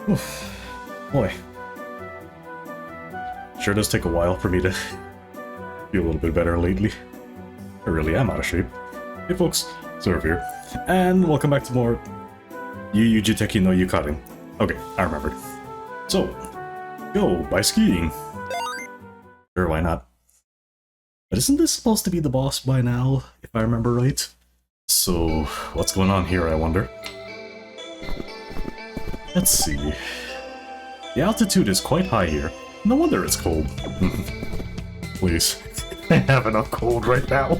Oof. Boy. Sure does take a while for me to feel a little bit better lately. I really am out of shape. Hey folks, Serve here. And welcome back to more YuuYuu Jiteki No Yuukarin. Okay, I remembered. So, go by skiing. Sure, why not? But isn't this supposed to be the boss by now, if I remember right? So, what's going on here, I wonder? Let's see. The altitude is quite high here. No wonder it's cold. Please. I have enough cold right now.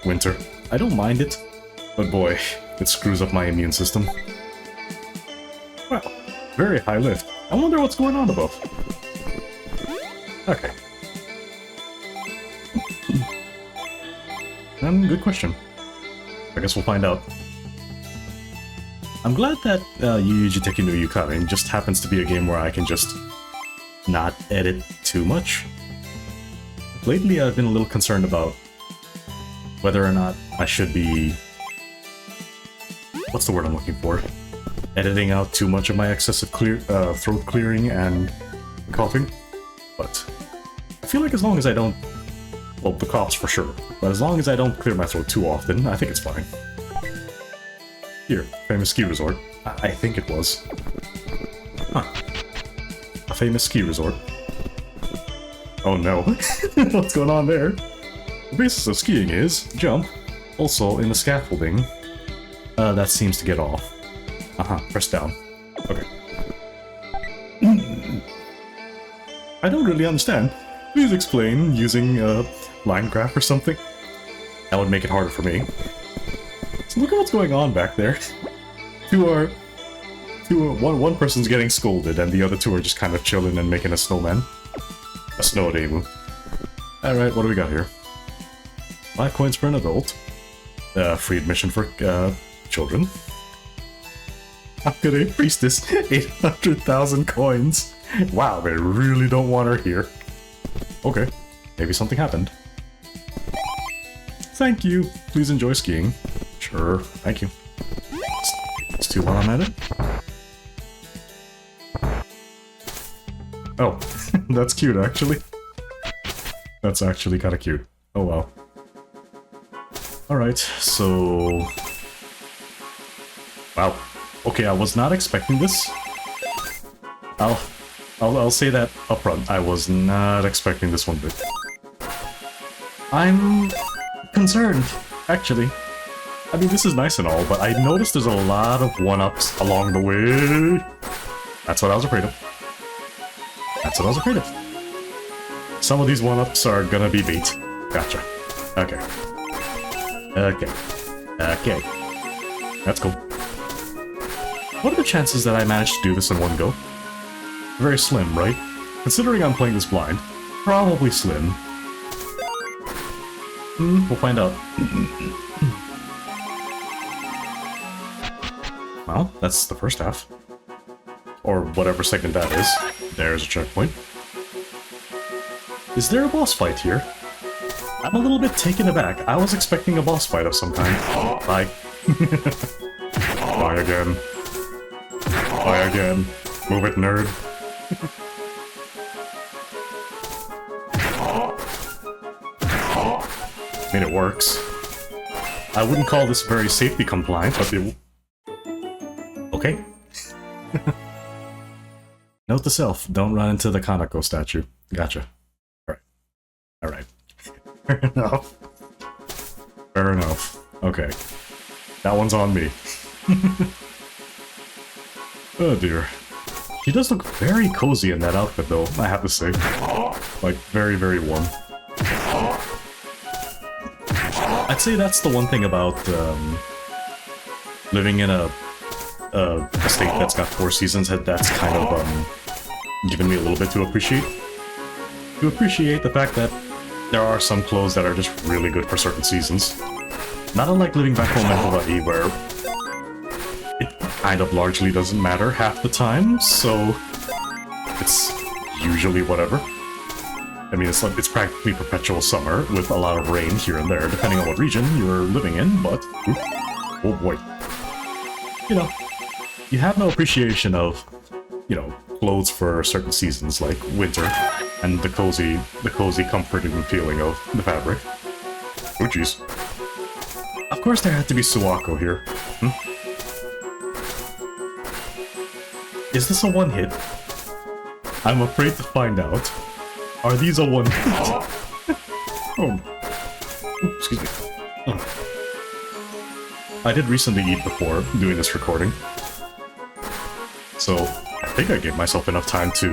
Winter. I don't mind it, but boy, it screws up my immune system. Wow, very high lift. I wonder what's going on above. Okay. Good question. I guess we'll find out. I'm glad that YuuYuu Jiteki No Yuukarin just happens to be a game where I can just not edit too much. Lately I've been a little concerned about whether or not I should be... what's the word I'm looking for? Editing out too much of my excessive throat clearing and coughing. But I feel like as long as I don't... well, the coughs for sure. But as long as I don't clear my throat too often, I think it's fine. Here, famous ski resort. I think it was. Huh. A famous ski resort. Oh no. What's going on there? The basis of skiing is jump. Also, in the scaffolding, that seems to get off. Press down. Okay. I don't really understand. Please explain using line graph or something. That would make it harder for me. So look at what's going on back there. One person's getting scolded, and the other two are just kind of chilling and making a snowman. A snow demo. Alright, what do we got here? 5 coins for an adult. Free admission for children. Hakurei Priestess, 800,000 coins. Wow, they really don't want her here. Okay, maybe something happened. Thank you. Please enjoy skiing. Sure, thank you. It's too while I'm at it. Oh, that's cute actually. That's actually kind of cute. Oh well. Alright, so... wow. Okay, I was not expecting this. I'll say that upfront. I was not expecting this one bit. I'm concerned, actually. I mean, this is nice and all, but I noticed there's a lot of one-ups along the way. That's what I was afraid of. That's what I was afraid of. Some of these one-ups are gonna be bait. Gotcha. Okay. Okay. Okay. That's cool. What are the chances that I managed to do this in one go? Very slim, right? Considering I'm playing this blind. Probably slim. We'll find out. Well, that's the first half. Or whatever segment that is. There's a checkpoint. Is there a boss fight here? I'm a little bit taken aback. I was expecting a boss fight of some kind. Bye. Bye again. Bye again. Move it, nerd. I mean, it works. I wouldn't call this very safety compliant, but it... okay. Note to self, don't run into the Kanako statue. Gotcha. Alright. Alright. Fair enough. Fair enough. Okay. That one's on me. Oh dear. She does look very cozy in that outfit though, I have to say. Like, very, very warm. I'd say that's the one thing about living in a state that's got 4 seasons, that's kind of given me a little bit to appreciate. To appreciate the fact that there are some clothes that are just really good for certain seasons. Not unlike living back home in Hawaii, where it kind of largely doesn't matter half the time, so it's usually whatever. I mean, it's practically perpetual summer with a lot of rain here and there, depending on what region you're living in, but... oh boy. You know, you have no appreciation of, you know, clothes for certain seasons like winter and the cozy comforting feeling of the fabric. Oh jeez. Of course there had to be Suwako here. Is this a one-hit? I'm afraid to find out. Are these a one-hit? Oh. Ooh, excuse me. Oh. I did recently eat before doing this recording. So, I think I gave myself enough time to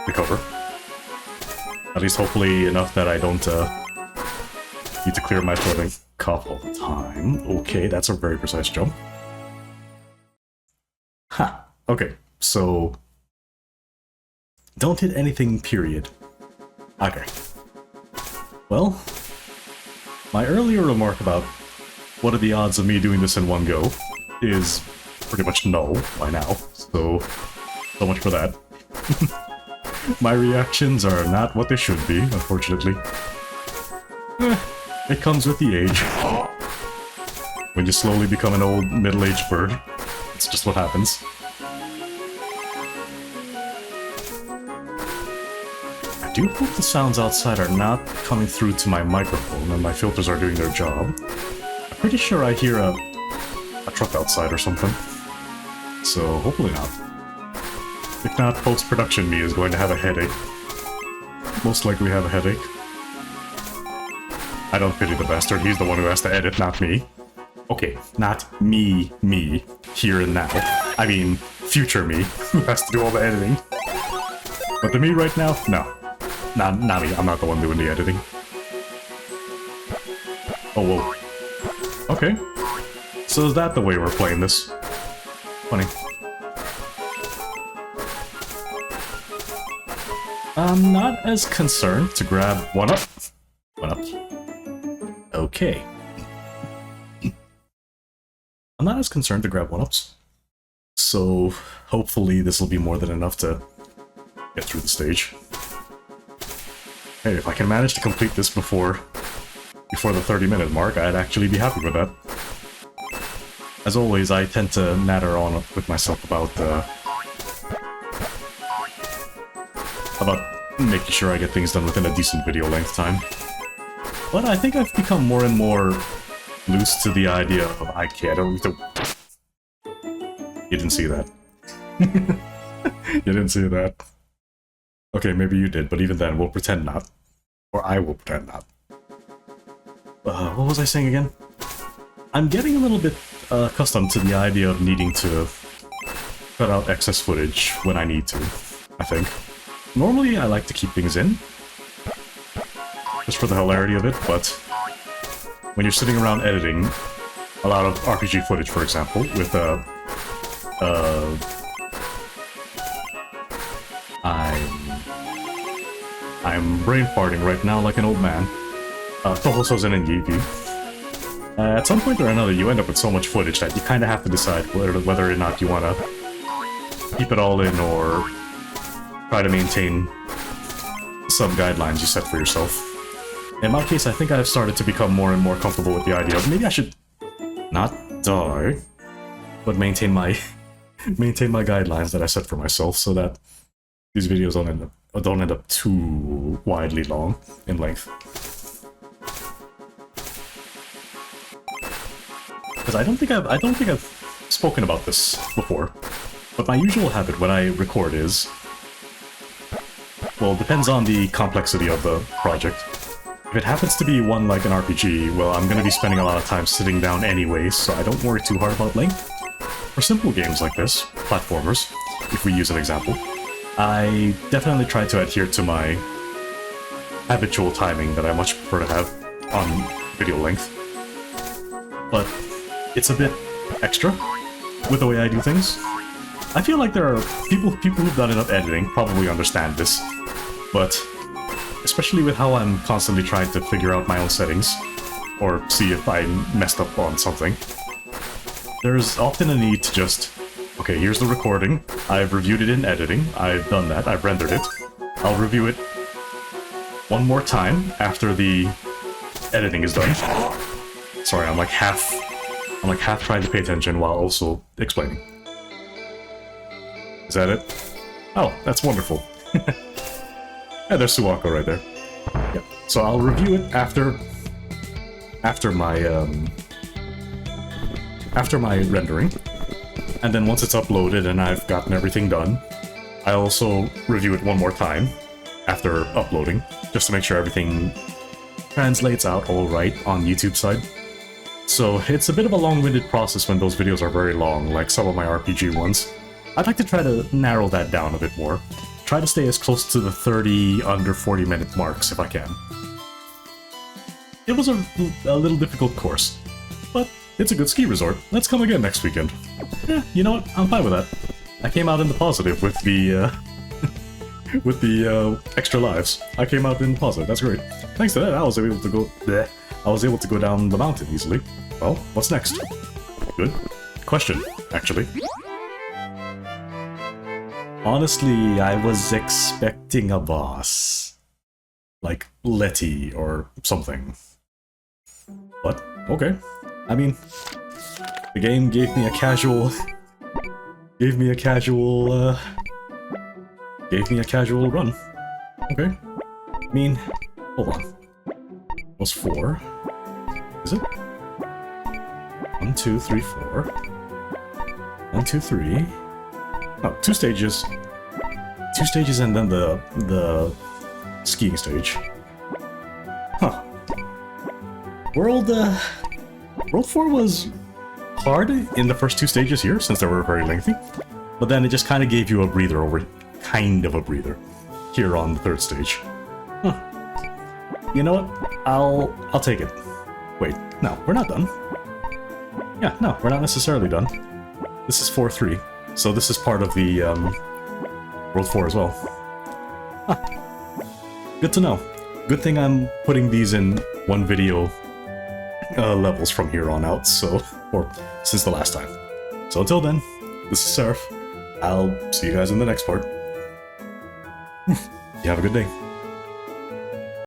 recover. At least hopefully enough that I don't need to clear my throat and cough all the time. Okay, that's a very precise jump. Ha! Okay, so... don't hit anything, period. Okay. Well, my earlier remark about what are the odds of me doing this in one go is pretty much no by now, so much for that. My reactions are not what they should be, unfortunately. It comes with the age. When you slowly become an old, middle-aged bird, it's just what happens. I do hope the sounds outside are not coming through to my microphone and my filters are doing their job. I'm pretty sure I hear a truck outside or something. So, hopefully not. If not, post-production me is going to have a headache. Most likely have a headache. I don't pity the bastard, he's the one who has to edit, not me. Okay, not me, here and now. I mean, future me, who has to do all the editing. But the me right now? No. Not me, I'm not the one doing the editing. Oh, whoa. Okay. So is that the way we're playing this? Funny. I'm not as concerned to grab one up. Okay. I'm not as concerned to grab one-ups. So hopefully this will be more than enough to get through the stage. Hey, if I can manage to complete this before the 30-minute mark, I'd actually be happy with that. As always, I tend to natter on with myself about making sure I get things done within a decent video length time. But I think I've become more and more loose to the idea of I don't... You didn't see that. You didn't see that. Okay, maybe you did, but even then, we'll pretend not. Or I will pretend not. What was I saying again? I'm getting a little bit accustomed to the idea of needing to cut out excess footage when I need to, I think. Normally, I like to keep things in, just for the hilarity of it, but when you're sitting around editing a lot of RPG footage, for example, with I'm brain farting right now like an old man. Tohosozen and Yivi. At some point or another, you end up with so much footage that you kind of have to decide whether or not you want to keep it all in or try to maintain some guidelines you set for yourself. In my case, I think I've started to become more and more comfortable with the idea of maybe I should not die, but maintain my guidelines that I set for myself so that these videos don't end up too widely long in length. Because I don't think I've spoken about this before, but my usual habit when I record is, well, it depends on the complexity of the project. If it happens to be one like an RPG, well, I'm going to be spending a lot of time sitting down anyway, so I don't worry too hard about length. For simple games like this, platformers, if we use an example, I definitely try to adhere to my habitual timing that I much prefer to have on video length. But it's a bit extra with the way I do things. I feel like there are people who've done enough editing probably understand this, but especially with how I'm constantly trying to figure out my own settings, or see if I messed up on something, there's often a need to just, okay, here's the recording, I've reviewed it in editing, I've done that, I've rendered it, I'll review it one more time after the editing is done. Sorry, I'm like half trying to pay attention while also explaining. Is that it? Oh, that's wonderful. Yeah, there's Suwako right there. Yeah. So I'll review it after my rendering, and then once it's uploaded and I've gotten everything done, I'll also review it one more time after uploading, just to make sure everything translates out all right on YouTube side. So it's a bit of a long-winded process when those videos are very long, like some of my RPG ones. I'd like to try to narrow that down a bit more. Try to stay as close to the 30 under 40-minute marks if I can. It was a little difficult course, but it's a good ski resort. Let's come again next weekend. Yeah, you know what? I'm fine with that. I came out in the positive with the with the extra lives. I came out in the positive. That's great. Thanks to that, I was able to go. Bleh, I was able to go down the mountain easily. Well, what's next? Good question, actually. Honestly, I was expecting a boss. Like Letty or something. But, okay. I mean, the game gave me a casual run. Okay. I mean, hold on. Was 4? Is it? 1, 2, 3, 4. 1, 2, 3. Oh, 2 stages. 2 stages and then the skiing stage. Huh. World 4 was hard in the first 2 stages here, since they were very lengthy. But then it just kind of gave you a breather here on the 3rd stage. Huh. You know what? I'll take it. Wait, no, we're not done. Yeah, no, we're not necessarily done. This is 4-3, so this is part of the World 4 as well. Huh. Good to know. Good thing I'm putting these in one video levels from here on out, so, or since the last time. So until then, this is Seraph. I'll see you guys in the next part. You have a good day.